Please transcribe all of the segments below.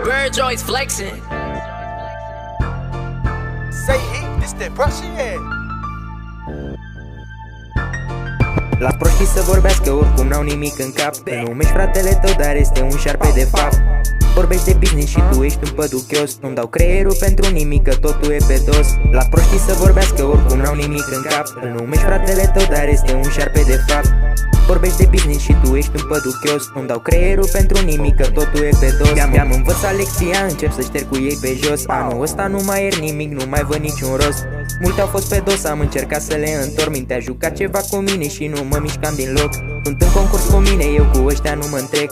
Bird always flexing. Say he, this that brushing head. Las proștii să vorbească, oricum n-au nimic în cap. Îl numești fratele tău, dar este un șarpe de fapt. Vorbești de business și tu ești un păduchios. Nu-mi dau creierul pentru nimic, că totul e pe dos. Las proștii să vorbească, oricum n-au nimic în cap. Îl numești fratele tău, dar este un șarpe de fapt. Vorbești de business și tu ești un păduchios. Nu-mi dau creierul pentru nimic, că totul e pe dos. Mi-am învățat lecția, încep să șterg cu ei pe jos. Anul ăsta nu mai iert nimic, nu mai văd niciun rost. Multe au fost pe dos, am încercat să le întorc. Mintea jucat ceva cu mine și nu mă mișcam din loc. Sunt în concurs cu mine, eu cu ăștia nu mă întrec.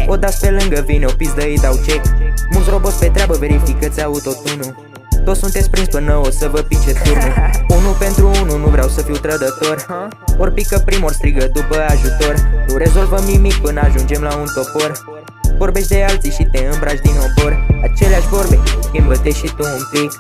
O dați pe lângă, vine o pizdă, îi dau check. Mulți roboți pe treabă, verifică-ți autotunul. Toți sunteți prins până o să vă pice turnul. Unul pentru unul, nu vreau să fiu trădător. Ori pică prim, ori strigă după ajutor. Nu rezolvăm nimic până ajungem la un topor. Vorbești de alții și te îmbraci din obor. Aceleași vorbe, schimbă-te și tu un pic.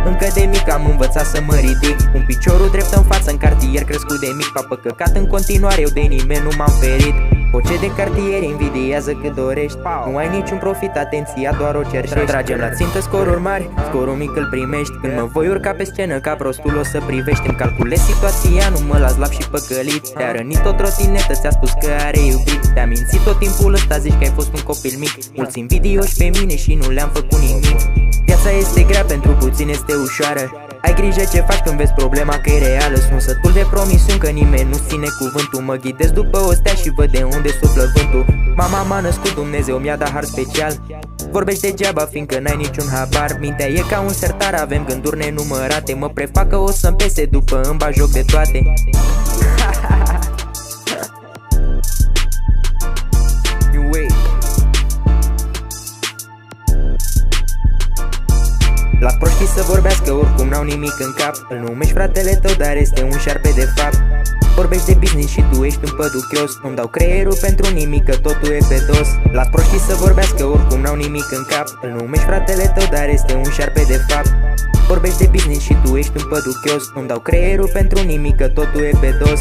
Încă de mic am învățat să mă ridic. Un piciorul drept în față, în cartier crescut de mic. Papă căcat în continuare, eu de nimeni nu m-am ferit. Orice de cartier invidiază cât dorești. Nu ai niciun profit, atenția doar o cerșești. Tragem la țintă scoruri mari, scorul mic îl primești. Când mă voi urca pe scenă ca prostul o să privești. Îmi calculez situația, nu mă las lap și păcălit. Te-a rănit o trotinetă, ți-a spus că are iubit. Te-a mințit tot timpul ăsta, zici că ai fost un copil mic. Mulți invidioși pe mine și nu le-am făcut nimic. Viața este grea, pentru puțin este ușoară. Ai grijă ce faci când vezi problema că e reală. Sunt sătul de promisiuni că nimeni nu ține cuvântul. Mă ghidez după o stea și văd de unde suflă vântul. Mama m-a născut, Dumnezeu mi-a dat har special. Vorbești degeaba fiindcă n-ai niciun habar. Mintea e ca un sertar, avem gânduri nenumărate. Mă prefac că o să-mi pese, după îmi bag joc de toate. Las proștii să vorbească, oricum n-au nimic în cap. Îl numești fratele tău, dar este un șarpe de fapt. Vorbești de business și tu ești un păduchios. Nu-mi dau creierul pentru nimic, că totul e pe dos. Las proștii să vorbească, oricum n-au nimic în cap. Îl numești fratele tău, dar este un șarpe de fapt. Vorbești de business și tu ești un păduchios. Nu-mi dau creierul pentru nimic, că totul e pe dos.